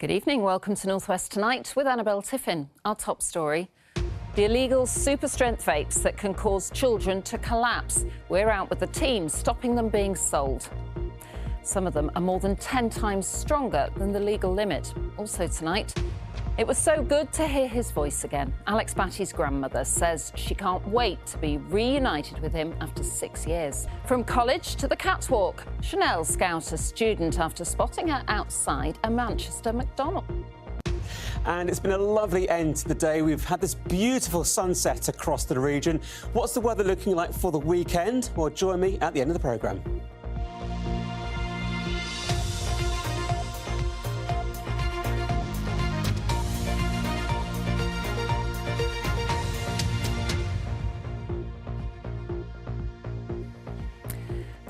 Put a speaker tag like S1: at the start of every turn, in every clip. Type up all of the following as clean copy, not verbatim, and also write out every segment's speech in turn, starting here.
S1: Good evening, welcome to North West Tonight with Annabelle Tiffin. Our top story, the illegal super strength vapes that can cause children to collapse. We're out with the team stopping them being sold. Some of them are more than 10 times stronger than the legal limit. Also tonight, it was so good to hear his voice again. Alex Batty's grandmother says she can't wait to be reunited with him after 6 years. From college to the catwalk, Chanel scouts a student after spotting her outside a Manchester McDonald's.
S2: And it's been a lovely end to the day. We've had this beautiful sunset across the region. What's the weather looking like for the weekend? Well, join me at the end of the programme.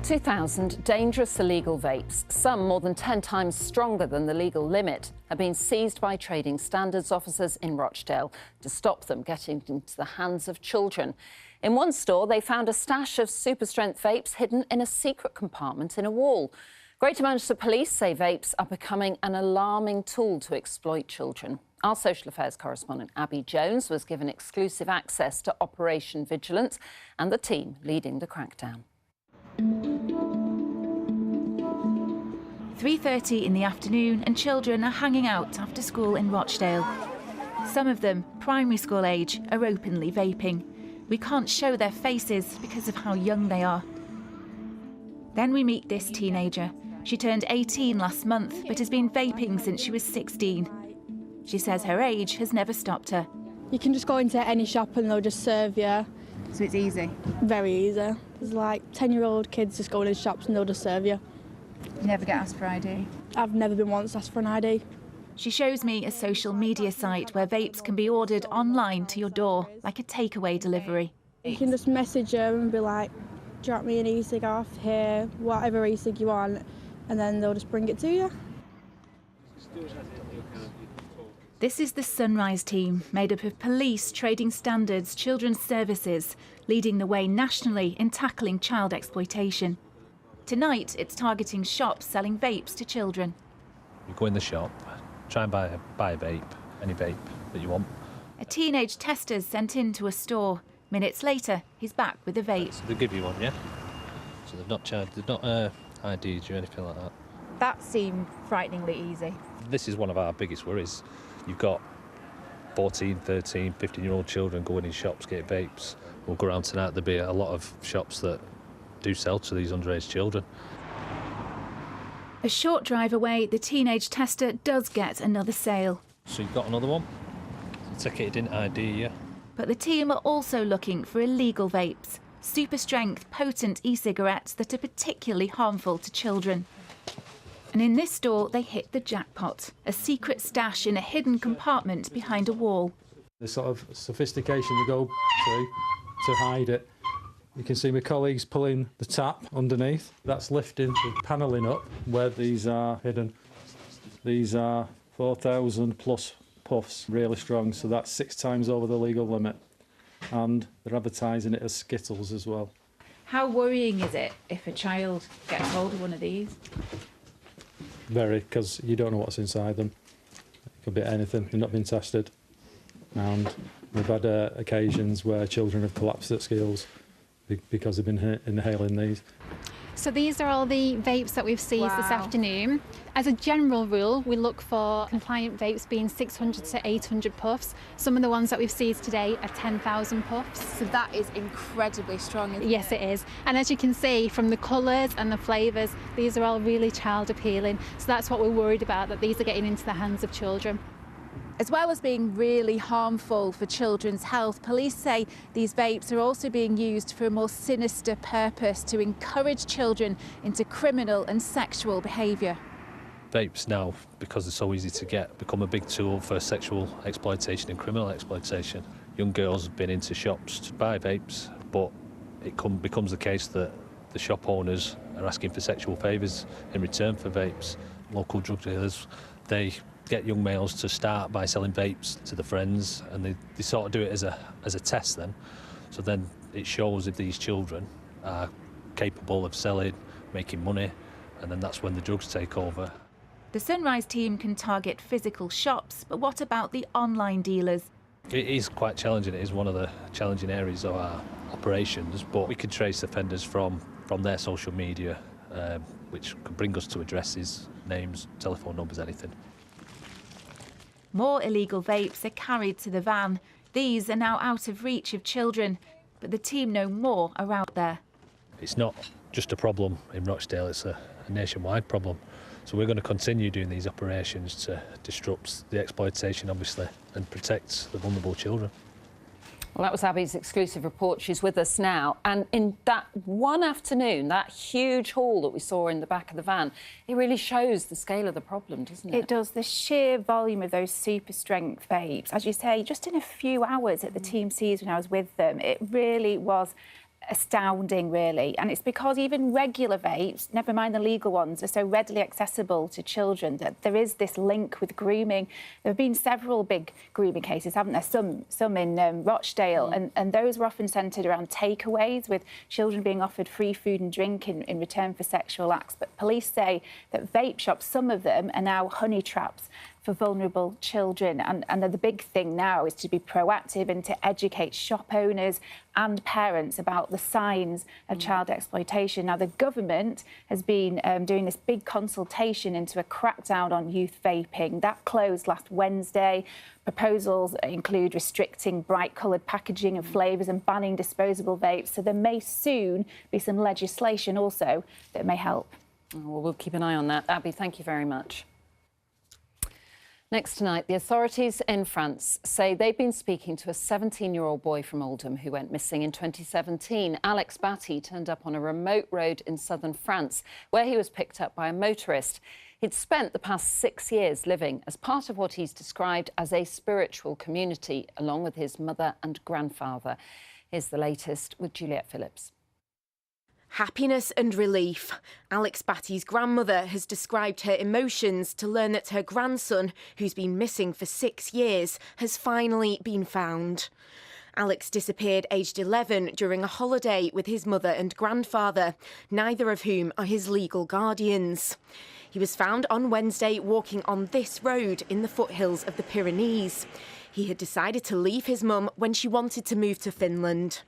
S1: $2,000 dangerous illegal vapes, some more than 10 times stronger than the legal limit, have been seized by trading standards officers in Rochdale to stop them getting into the hands of children. In one store, they found a stash of super-strength vapes hidden in a secret compartment in a wall. Greater Manchester Police say vapes are becoming an alarming tool to exploit children. Our social affairs correspondent, Abby Jones, was given exclusive access to Operation Vigilance and the team leading the crackdown.
S3: 3:30 in the afternoon and children are hanging out after school in Rochdale. Some of them, primary school age, are openly vaping. We can't show their faces because of how young they are. Then we meet this teenager. She turned 18 last month but has been vaping since she was 16. She says her age has never stopped her.
S4: You can just go into any shop and they'll just serve you.
S5: So it's easy?
S4: Very easy. There's like 10-year-old kids just go in shops and they'll just serve you.
S5: You never get asked for ID?
S4: I've never been once asked for an ID.
S3: She shows me a social media site where vapes can be ordered online to your door, like a takeaway delivery.
S4: You can just message them and be like, drop me an e-cig off here, whatever e-cig you want, and then they'll just bring it to you.
S3: This is the Sunrise team, made up of police, trading standards, children's services, leading the way nationally in tackling child exploitation. Tonight, it's targeting shops selling vapes to children.
S6: You go in the shop, try and buy a vape, any vape that you want.
S3: A teenage tester's sent into a store. Minutes later, he's back with a vape.
S6: So they give you one, yeah? So they've not charged, they've not ID'd you or anything like that.
S5: That seemed frighteningly easy.
S6: This is one of our biggest worries. You've got 14, 13, 15-year-old children going in shops, getting vapes. We'll go around tonight, there'll be a lot of shops that do sell to these underage children.
S3: A short drive away, the teenage tester does get another sale.
S6: So you've got another one? So take it didn't ID you.
S3: But the team are also looking for illegal vapes, super-strength, potent e-cigarettes that are particularly harmful to children. And in this store, they hit the jackpot, a secret stash in a hidden compartment behind a wall.
S7: The sort of sophistication they go to hide it. You can see my colleagues pulling the tap underneath. That's lifting the panelling up where these are hidden. These are 4,000 plus puffs, really strong, so that's 6 times over the legal limit. And they're advertising it as Skittles as well.
S5: How worrying is it if a child gets hold of one of these?
S7: Very, because you don't know what's inside them. It could be anything, they've not been tested. And we've had occasions where children have collapsed at schools because they've been inhaling these.
S8: So these are all the vapes that we've seized this afternoon. As a general rule, we look for compliant vapes being 600 to 800 puffs. Some of the ones that we've seized today are 10,000 puffs.
S5: So that is incredibly strong, isn't it?
S8: Yes, it is. And as you can see from the colours and the flavours, these are all really child appealing. So that's what we're worried about, that these are getting into the hands of children.
S5: As well as being really harmful for children's health, police say these vapes are also being used for a more sinister purpose, to encourage children into criminal and sexual behaviour.
S6: Vapes now, because they're so easy to get, become a big tool for sexual exploitation and criminal exploitation. Young girls have been into shops to buy vapes, but it becomes the case that the shop owners are asking for sexual favours in return for vapes. Local drug dealers, they get young males to start by selling vapes to the friends, and they sort of do it as a test then. So then it shows if these children are capable of selling, making money, and then that's when the drugs take over.
S3: The Sunrise team can target physical shops, but what about the online dealers?
S6: It is quite challenging. It is one of the challenging areas of our operations, but we can trace offenders from their social media, which could bring us to addresses, names, telephone numbers, anything.
S3: More illegal vapes are carried to the van. These are now out of reach of children, but the team know more are out there.
S6: It's not just a problem in Rochdale, it's a nationwide problem. So we're going to continue doing these operations to disrupt the exploitation, obviously, and protect the vulnerable children.
S1: Well, that was Abby's exclusive report. She's with us now. And in that one afternoon, that huge haul that we saw in the back of the van, it really shows the scale of the problem, doesn't it?
S9: It does. The sheer volume of those super strength vapes, as you say, just in a few hours that the team sees when I was with them, it really was astounding, really. And it's because even regular vapes, never mind the legal ones, are so readily accessible to children that there is this link with grooming. There have been several big grooming cases, haven't there? Some in Rochdale, and those were often centred around takeaways, with children being offered free food and drink in return for sexual acts. But police say that vape shops, some of them, are now honey traps for vulnerable children. And the big thing now is to be proactive and to educate shop owners and parents about the signs of child exploitation. Now, the government has been doing this big consultation into a crackdown on youth vaping. That closed last Wednesday. Proposals include restricting bright-coloured packaging and flavours and banning disposable vapes. So there may soon be some legislation also that may help.
S1: Well, we'll keep an eye on that. Abby, thank you very much. Next tonight, the authorities in France say they've been speaking to a 17-year-old boy from Oldham who went missing in 2017. Alex Batty turned up on a remote road in southern France, where he was picked up by a motorist. He'd spent the past 6 years living as part of what he's described as a spiritual community, along with his mother and grandfather. Here's the latest with Juliette Phillips.
S10: Happiness and relief. Alex Batty's grandmother has described her emotions to learn that her grandson, who's been missing for 6 years, has finally been found. Alex disappeared aged 11 during a holiday with his mother and grandfather, neither of whom are his legal guardians. He was found on Wednesday walking on this road in the foothills of the Pyrenees. He had decided to leave his mum when she wanted to move to Finland.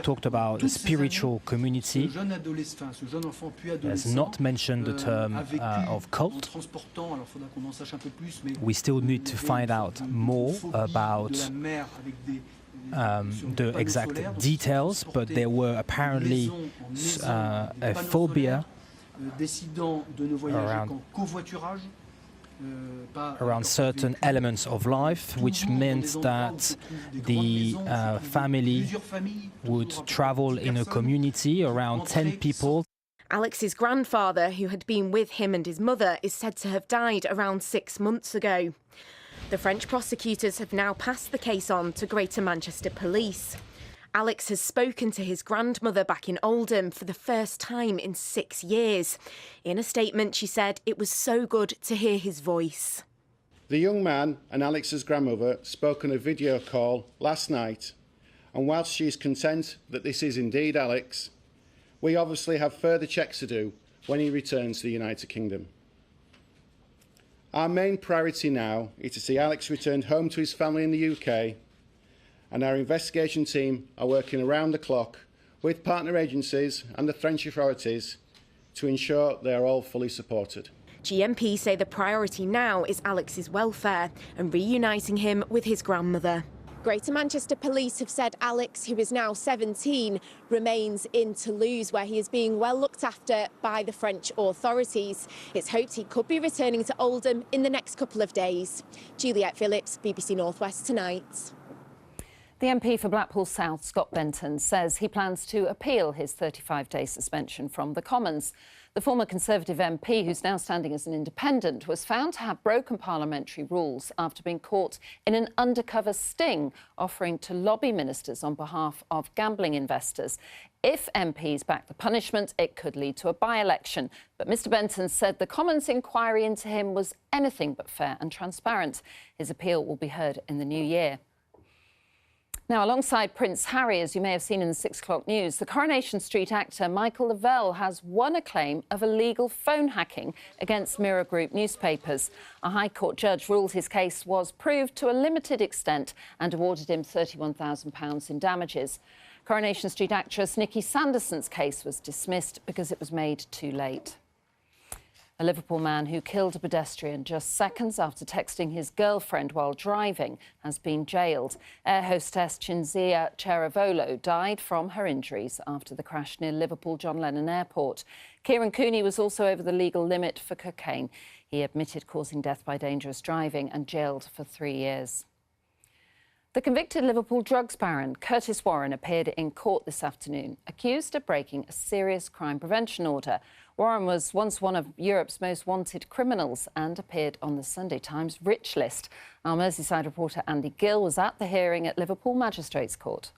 S11: Talked about a spiritual community. He has not mentioned the term of cult. We still need to find out more about the exact details, but there were apparently a phobia around certain elements of life, which meant that the family would travel in a community around 10 people.
S10: Alex's grandfather, who had been with him and his mother, is said to have died around 6 months ago. The French prosecutors have now passed the case on to Greater Manchester Police. Alex has spoken to his grandmother back in Oldham for the first time in 6 years. In a statement, she said it was so good to hear his voice.
S12: The young man and Alex's grandmother spoke on a video call last night, and whilst she is content that this is indeed Alex, we obviously have further checks to do when he returns to the United Kingdom. Our main priority now is to see Alex returned home to his family in the UK, and our investigation team are working around the clock with partner agencies and the French authorities to ensure they are all fully supported.
S10: GMP say the priority now is Alex's welfare and reuniting him with his grandmother. Greater Manchester Police have said Alex, who is now 17, remains in Toulouse, where he is being well looked after by the French authorities. It's hoped he could be returning to Oldham in the next couple of days. Juliette Phillips, BBC North West Tonight.
S1: The MP for Blackpool South, Scott Benton, says he plans to appeal his 35-day suspension from the Commons. The former Conservative MP, who's now standing as an independent, was found to have broken parliamentary rules after being caught in an undercover sting, offering to lobby ministers on behalf of gambling investors. If MPs back the punishment, it could lead to a by-election. But Mr Benton said the Commons inquiry into him was anything but fair and transparent. His appeal will be heard in the new year. Now, alongside Prince Harry, as you may have seen in the 6 o'clock news, the Coronation Street actor Michael Lavelle has won a claim of illegal phone hacking against Mirror Group newspapers. A High Court judge ruled his case was proved to a limited extent and awarded him £31,000 in damages. Coronation Street actress Nikki Sanderson's case was dismissed because it was made too late. A Liverpool man who killed a pedestrian just seconds after texting his girlfriend while driving has been jailed. Air hostess Cinzia Ceravolo died from her injuries after the crash near Liverpool John Lennon Airport. Kieran Cooney was also over the legal limit for cocaine. He admitted causing death by dangerous driving and jailed for 3 years. The convicted Liverpool drugs baron, Curtis Warren, appeared in court this afternoon, accused of breaking a serious crime prevention order. Warren was once one of Europe's most wanted criminals and appeared on the Sunday Times Rich List. Our Merseyside reporter Andy Gill was at the hearing at Liverpool Magistrates Court.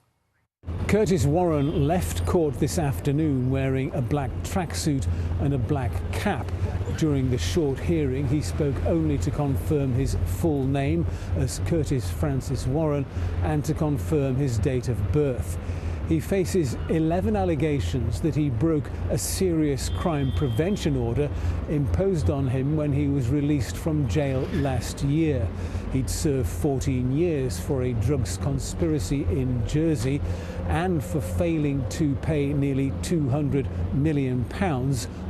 S13: Curtis Warren left court this afternoon wearing a black tracksuit and a black cap. During the short hearing, he spoke only to confirm his full name as Curtis Francis Warren and to confirm his date of birth. He faces 11 allegations that he broke a serious crime prevention order imposed on him when he was released from jail last year. He'd served 14 years for a drugs conspiracy in Jersey and for failing to pay nearly £200 million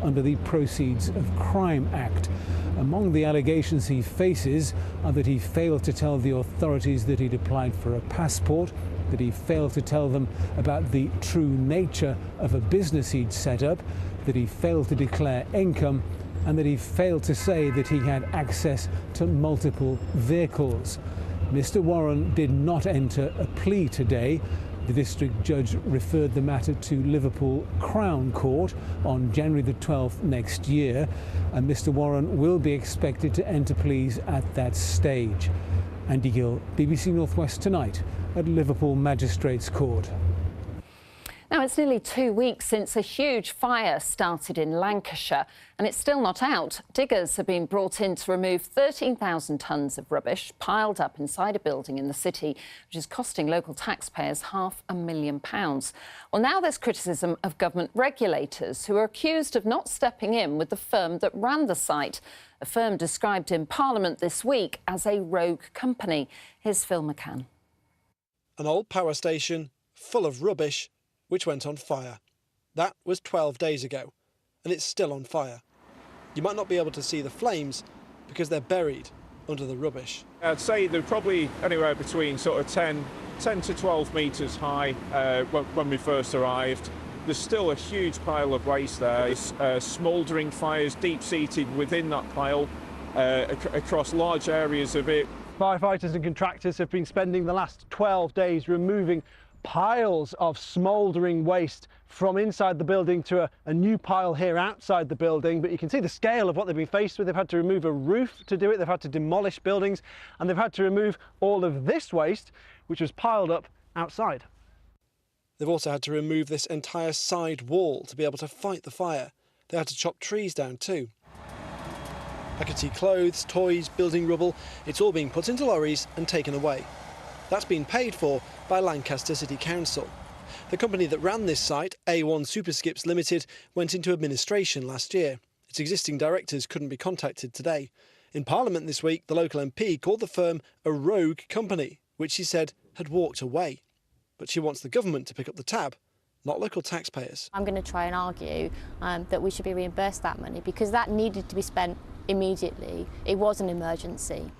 S13: under the Proceeds of Crime Act. Among the allegations he faces are that he failed to tell the authorities that he'd applied for a passport, that he failed to tell them about the true nature of a business he'd set up, that he failed to declare income, and that he failed to say that he had access to multiple vehicles. Mr. Warren did not enter a plea today. The district judge referred the matter to Liverpool Crown Court on January the 12th next year, and Mr. Warren will be expected to enter pleas at that stage. Andy Gill, BBC North West Tonight at Liverpool Magistrates Court.
S1: Now, it's nearly 2 weeks since a huge fire started in Lancashire, and it's still not out. Diggers have been brought in to remove 13,000 tonnes of rubbish piled up inside a building in the city, which is costing local taxpayers £500,000. Well, now there's criticism of government regulators who are accused of not stepping in with the firm that ran the site, a firm described in Parliament this week as a rogue company. Here's Phil McCann.
S14: An old power station full of rubbish which went on fire. That was 12 days ago, and it's still on fire. You might not be able to see the flames because they're buried under the rubbish.
S15: I'd say they're probably anywhere between sort of 10 to 12 metres high when we first arrived. There's still a huge pile of waste there. It's smouldering fires deep-seated within that pile across large areas of it.
S16: Firefighters and contractors have been spending the last 12 days removing piles of smouldering waste from inside the building to a new pile here outside the building, but you can see the scale of what they've been faced with. They've had to remove a roof to do it, they've had to demolish buildings, and they've had to remove all of this waste which was piled up outside.
S14: They've also had to remove this entire side wall to be able to fight the fire. They had to chop trees down too. I could see clothes, toys, building rubble. It's all being put into lorries and taken away. That's been paid for by Lancaster City Council. The company that ran this site, A1 Superskips Limited, went into administration last year. Its existing directors couldn't be contacted today. In Parliament this week, the local MP called the firm a rogue company, which she said had walked away. But she wants the government to pick up the tab, not local taxpayers.
S17: I'm going to try and argue that we should be reimbursed that money because that needed to be spent immediately. It was an emergency.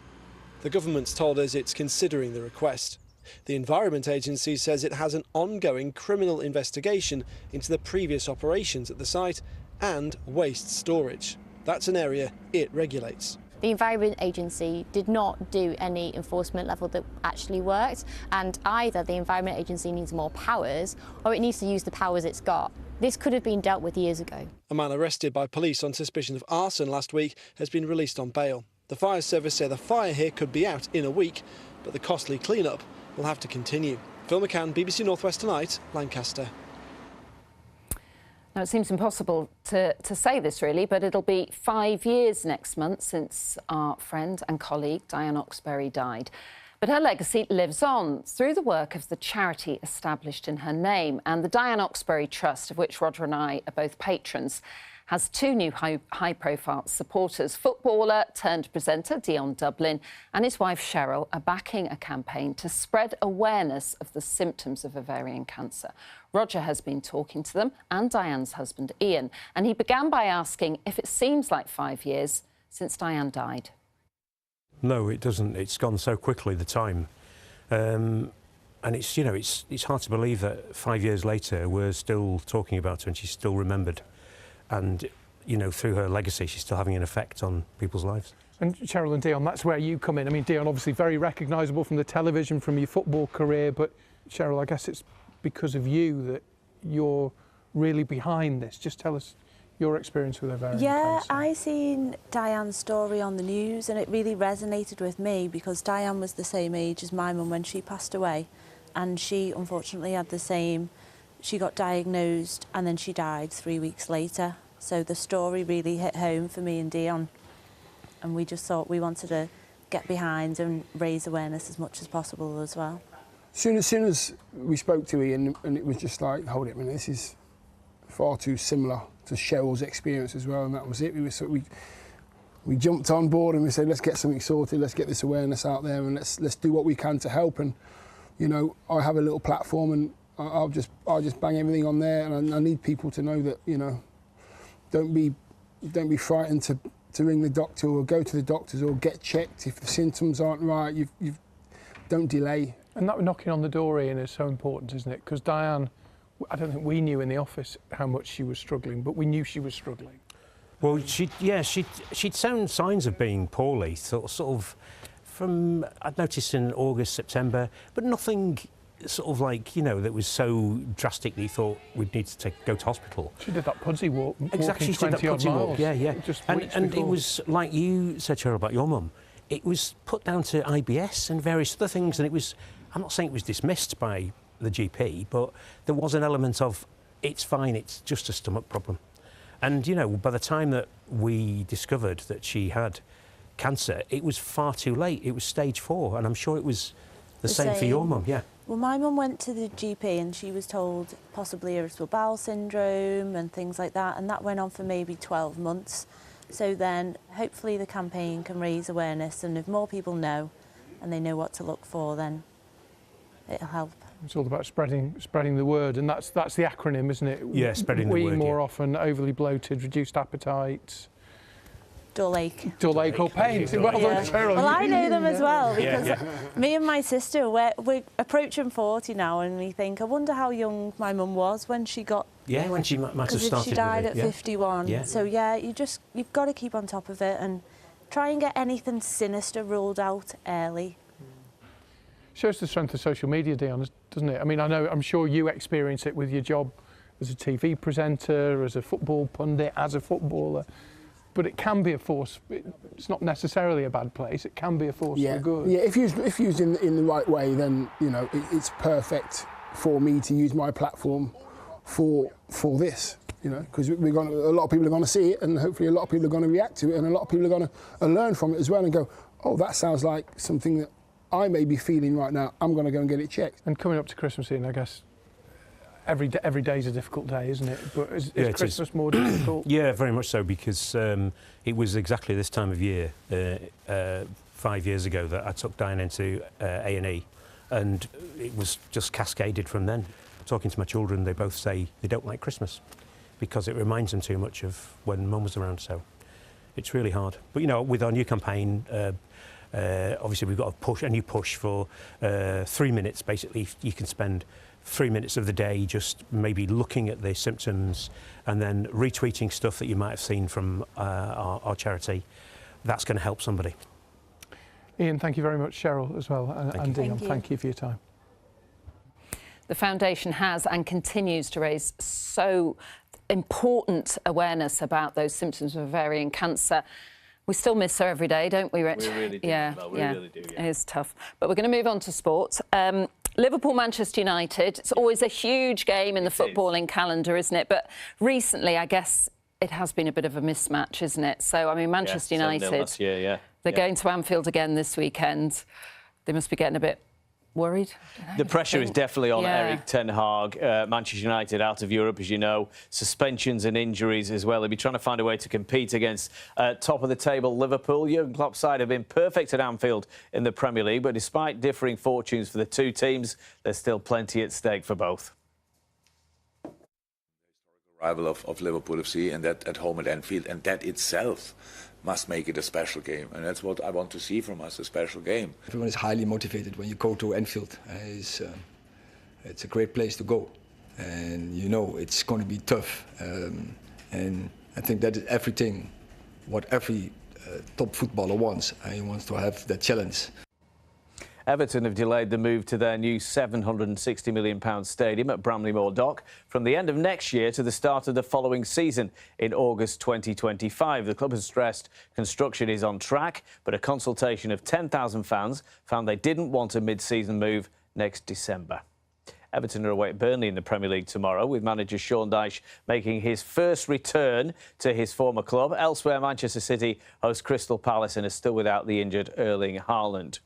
S14: The government's told us it's considering the request. The Environment Agency says it has an ongoing criminal investigation into the previous operations at the site and waste storage. That's an area it regulates.
S17: The Environment Agency did not do any enforcement level that actually worked, and either the Environment Agency needs more powers or it needs to use the powers it's got. This could have been dealt with years ago. A
S14: man arrested by police on suspicion of arson last week has been released on bail. The fire service say the fire here could be out in a week, but the costly clean-up will have to continue. Phil McCann, BBC North West Tonight, Lancaster.
S1: Now, it seems impossible to say this, really, but it'll be 5 years next month since our friend and colleague Diane Oxberry died. But her legacy lives on through the work of the charity established in her name. And the Diane Oxbury Trust, of which Roger and I are both patrons, has two new high-profile supporters. Footballer turned presenter Dion Dublin and his wife Cheryl are backing a campaign to spread awareness of the symptoms of ovarian cancer. Roger has been talking to them and Diane's husband Ian, and he began by asking if it seems like 5 years since Diane died.
S18: No, it doesn't. It's gone so quickly, the time. And it's, you know, it's hard to believe that 5 years later we're still talking about her and she's still remembered. And, you know, through her legacy, she's still having an effect on people's lives.
S19: And Cheryl and Dion, that's where you come in. I mean, Dion, obviously very recognisable from the television, from your football career, but Cheryl, I guess it's because of you that you're really behind this. Just tell us your experience with ovarian cancer.
S20: I seen Diane's story on the news and it really resonated with me because Diane was the same age as my mum when she passed away, and she unfortunately had the same. She got diagnosed and then she died 3 weeks later. So the story really hit home for me and Dion, and we just thought we wanted to get behind and raise awareness as much as possible as well.
S21: As soon as we spoke to Ian, and it was just like, hold it a minute, this is far too similar to Cheryl's experience as well, and that was it. We jumped on board and we said, let's get something sorted, let's get this awareness out there, and let's do what we can to help. And you know, I have a little platform, and I'll just bang everything on there, and I need people to know that, you know, don't be frightened to ring the doctor or go to the doctors or get checked if the symptoms aren't right. You don't delay.
S19: And that knocking on the door, Ian, is so important, isn't it? Because Diane, I don't think we knew in the office how much she was struggling, but we knew she was struggling.
S18: Well, she'd shown signs of being poorly, sort of from, I'd noticed in August, September, but nothing sort of like, you know, that was so drastic that you thought we'd need to go to hospital.
S19: She did that Pudsey walk.
S18: Exactly, she did that Pudsey walk, yeah.
S19: Just
S18: and it was, like you said, Cheryl, about your mum, it was put down to IBS and various other things, and it was, I'm not saying it was dismissed by the GP, but there was an element of, it's fine, it's just a stomach problem. And, you know, by the time that we discovered that she had cancer, it was far too late. It was stage 4, and I'm sure it was the same for your mum, yeah.
S20: Well, my mum went to the GP and she was told possibly irritable bowel syndrome and things like that, and that went on for maybe 12 months. So then hopefully the campaign can raise awareness, and if more people know and they know what to look for, then it'll help.
S19: It's all about spreading the word, and that's the acronym, isn't it?
S18: Yeah, spreading the word.
S19: Weeing more often, overly bloated, reduced appetite.
S20: Dull ache.
S19: Dull ache or pain. Well done, Cheryl.
S20: Well, I know them as well, because me and my sister, we're approaching 40 now, and we think, I wonder how young my mum was when she got...
S18: Yeah, when she might have started with it.
S20: Because she died at 51.
S18: Yeah.
S20: So, yeah, you've got to keep on top of it and try and get anything sinister ruled out early.
S19: Shows the strength of social media, Dion, doesn't it? I mean, I'm sure you experience it with your job as a TV presenter, as a football pundit, as a footballer. But it can be a force. It's not necessarily a bad place. It can be a force for good.
S21: Yeah, if used in the right way, then you know it's perfect for me to use my platform for this. You know, because a lot of people are going to see it, and hopefully a lot of people are going to react to it, and a lot of people are going to learn from it as well and go, oh, that sounds like something that I may be feeling right now. I'm going to go and get it checked.
S19: And coming up to Christmas, Ian, I guess every day is a difficult day, isn't it? But is Christmas more difficult?
S18: Yeah, very much so, because it was exactly this time of year 5 years ago that I took Diane into A&E, and it was just cascaded from then. Talking to my children, they both say they don't like Christmas because it reminds them too much of when Mum was around, so it's really hard. But, you know, with our new campaign, obviously we've got a new push for 3 minutes. Basically, you can spend 3 minutes of the day just maybe looking at the symptoms and then retweeting stuff that you might have seen from our charity. That's going to help somebody.
S19: Ian, thank you very much. Cheryl as well, and Dion, thank you for your time.
S1: The foundation has and continues to raise so important awareness about those symptoms of ovarian cancer. We still miss her every day, don't we, Rich?
S6: We really do.
S1: Yeah,
S6: well, we really do. Yeah.
S1: It is tough. But we're going to move on to sport. Liverpool-Manchester United. It's always a huge game in the footballing calendar, isn't it? But recently, I guess it has been a bit of a mismatch, isn't it? So, I mean, Manchester United,
S6: last year,
S1: they're going to Anfield again this weekend. They must be getting a bit worried.
S2: The pressure is definitely on Erik ten Hag. Manchester United out of Europe, as you know. Suspensions and injuries as well. They'll be trying to find a way to compete against top of the table Liverpool. Jurgen Klopp's side have been perfect at Anfield in the Premier League, but despite differing fortunes for the two teams, there's still plenty at stake for both.
S22: Rival of Liverpool FC, and that at home at Anfield, and that itself must make it a special game, and that's what I want to see from us, a special game.
S23: Everyone is highly motivated when you go to Anfield. It's a great place to go, and you know it's going to be tough, and I think that is everything what every top footballer wants. He wants to have that challenge.
S2: Everton have delayed the move to their new £760 million stadium at Bramley-Moore Dock from the end of next year to the start of the following season in August 2025. The club has stressed construction is on track, but a consultation of 10,000 fans found they didn't want a mid-season move next December. Everton are away at Burnley in the Premier League tomorrow, with manager Sean Dyche making his first return to his former club. Elsewhere, Manchester City host Crystal Palace and are still without the injured Erling Haaland.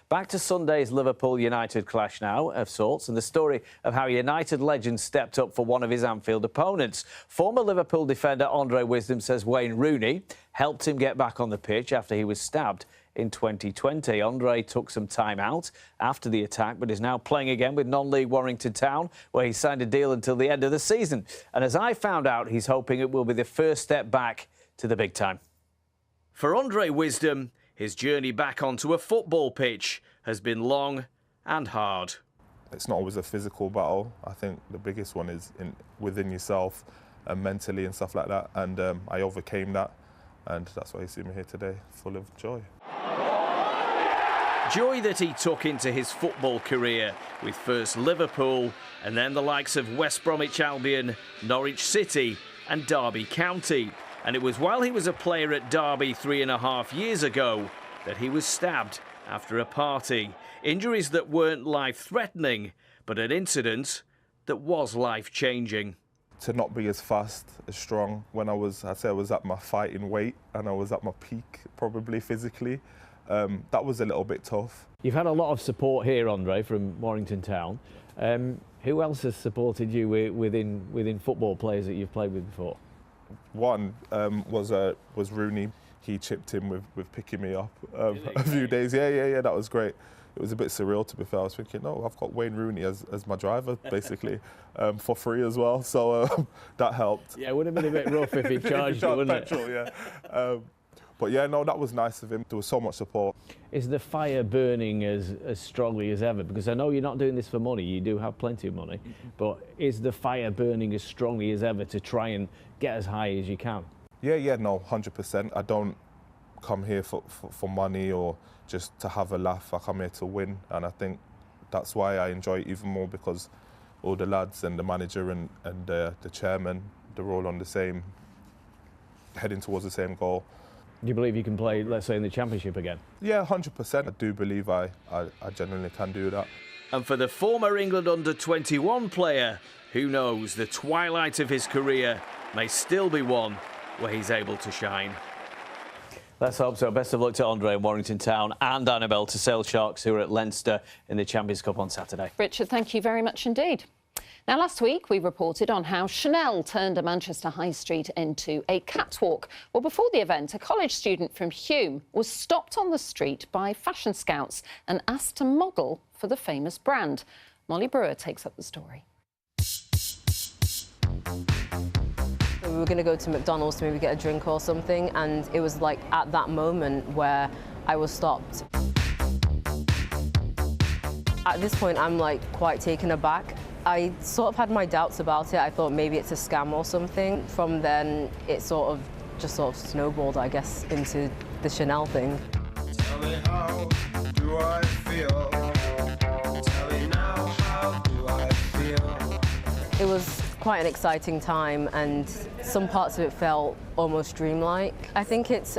S2: Back to Sunday's Liverpool-United clash now, of sorts, and the story of how United legend stepped up for one of his Anfield opponents. Former Liverpool defender Andre Wisdom says Wayne Rooney helped him get back on the pitch after he was stabbed in 2020. Andre took some time out after the attack, but is now playing again with non-league Warrington Town, where he signed a deal until the end of the season. And as I found out, he's hoping it will be the first step back to the big time. For Andre Wisdom, his journey back onto a football pitch has been long and hard.
S24: It's not always a physical battle. I think the biggest one is within yourself and mentally and stuff like that. And I overcame that, and that's why you see me here today, full of joy.
S2: Joy that he took into his football career, with first Liverpool and then the likes of West Bromwich Albion, Norwich City and Derby County. And it was while he was a player at Derby 3.5 years ago that he was stabbed after a party. Injuries that weren't life-threatening, but an incident that was life-changing.
S24: To not be as fast, as strong, when I'd say I was at my fighting weight and I was at my peak, probably physically, that was a little bit tough.
S2: You've had a lot of support here, Andre, from Warrington Town. Who else has supported you within football players that you've played with before?
S24: One was Rooney. He chipped in with picking me up a few days. Yeah, that was great. It was a bit surreal, to be fair. I was thinking, no, I've got Wayne Rooney as my driver, basically, for free as well. So that helped.
S2: Yeah, it would have been a bit rough if he charged you, wouldn't
S24: petrol, it? Yeah. But yeah, no, that was nice of him. There was so much support.
S2: Is the fire burning as strongly as ever? Because I know you're not doing this for money. You do have plenty of money. But is the fire burning as strongly as ever to try and get as high as you can?
S24: Yeah, no, 100%. I don't come here for money or just to have a laugh. I come here to win, and I think that's why I enjoy it even more, because all the lads and the manager and the chairman, they're all on the same, heading towards the same goal.
S2: Do you believe you can play, let's say, in the Championship again?
S24: Yeah, 100%. I do believe I genuinely can do that.
S2: And for the former England under-21 player, who knows, the twilight of his career may still be one where he's able to shine. Let's hope so. Best of luck to Andre in Warrington Town, and Annabelle to Sale Sharks, who are at Leinster in the Champions Cup on Saturday.
S1: Richard, thank you very much indeed. Now, last week we reported on how Chanel turned a Manchester high street into a catwalk. Well, before the event, a college student from Hume was stopped on the street by fashion scouts and asked to model for the famous brand. Molly Brewer takes up the story.
S25: We were going to go to McDonald's to maybe get a drink or something, and it was like at that moment where I was stopped. At this point, I'm like quite taken aback. I sort of had my doubts about it. I thought maybe it's a scam or something. From then, it sort of snowballed, I guess, into the Chanel thing.
S26: Tell me how do I feel? Tell me now, how do I feel?
S25: It was quite an exciting time, and some parts of it felt almost dreamlike. I think it's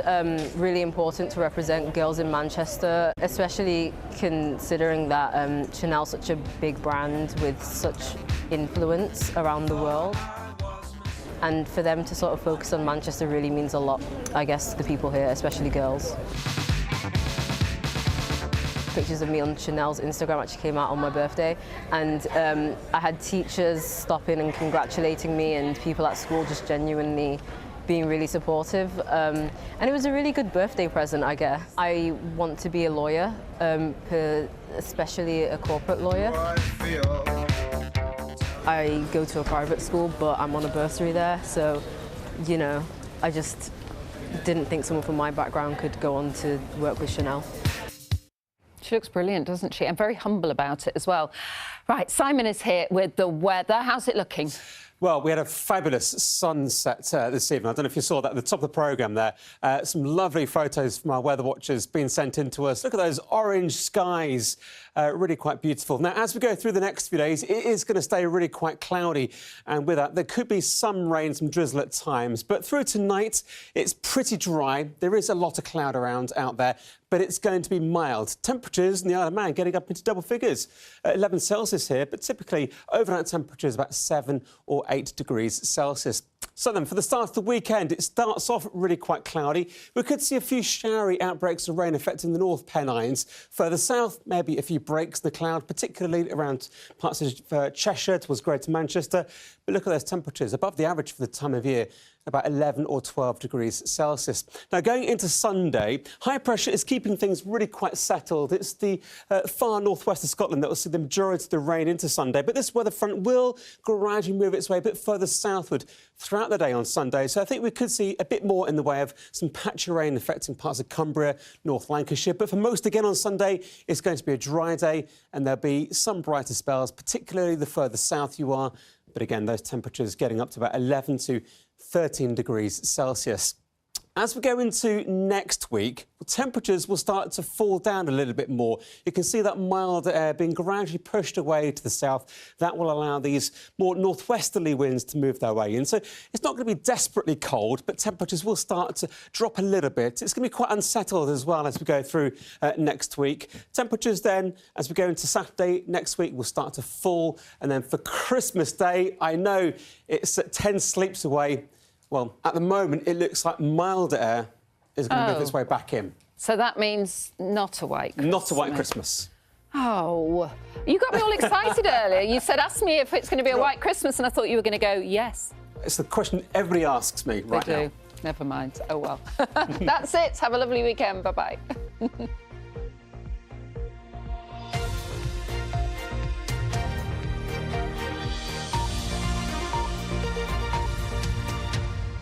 S25: really important to represent girls in Manchester, especially considering that Chanel's such a big brand with such influence around the world. And for them to sort of focus on Manchester really means a lot, I guess, to the people here, especially girls. pictures of me on Chanel's Instagram actually came out on my birthday, and I had teachers stopping and congratulating me, and people at school just genuinely being really supportive, and it was a really good birthday present, I guess. I want to be a lawyer, especially a corporate lawyer. I go to a private school, but I'm on a bursary there, so, you know, I just didn't think someone from my background could go on to work with Chanel.
S1: She looks brilliant, doesn't she? And very humble about it as well. Right, Simon is here with the weather. How's it looking?
S3: Well, we had a fabulous sunset this evening. I don't know if you saw that at the top of the programme there. Some lovely photos from our weather watchers being sent in to us. Look at those orange skies, really quite beautiful. Now, as we go through the next few days, it is going to stay really quite cloudy. And with that, there could be some rain, some drizzle at times. But through tonight, it's pretty dry. There is a lot of cloud around out there, but it's going to be mild. Temperatures in the Isle of Man getting up into double figures. 11 Celsius here, but typically overnight temperatures about 7 or 8 degrees Celsius. So then, for the start of the weekend, it starts off really quite cloudy. We could see a few showery outbreaks of rain affecting the North Pennines. Further south, maybe a few breaks in the cloud, particularly around parts of Cheshire towards Greater Manchester. But look at those temperatures, above the average for the time of year, about 11 or 12 degrees Celsius. Now, going into Sunday, high pressure is keeping things really quite settled. It's the far northwest of Scotland that will see the majority of the rain into Sunday, but this weather front will gradually move its way a bit further southward throughout the day on Sunday. So I think we could see a bit more in the way of some patchy rain affecting parts of Cumbria, North Lancashire. But for most, again, on Sunday, it's going to be a dry day and there'll be some brighter spells, particularly the further south you are. But again, those temperatures getting up to about 11 to 13 degrees Celsius. As we go into next week, temperatures will start to fall down a little bit more. You can see that milder air being gradually pushed away to the south. That will allow these more northwesterly winds to move their way in. So it's not going to be desperately cold, but temperatures will start to drop a little bit. It's going to be quite unsettled as well as we go through next week. Temperatures then, as we go into Saturday next week, will start to fall. And then for Christmas Day, I know it's 10 sleeps away. Well, at the moment, it looks like milder air is going to move its way back in.
S1: So that means not a white Christmas.
S3: Not a white Christmas.
S1: Oh, you got me all excited earlier. You said, ask me if it's going to be a white Christmas, and I thought you were going to go, yes.
S3: It's the question everybody asks me right now.
S1: They do. Never mind. Oh, well. That's it. Have a lovely weekend. Bye-bye.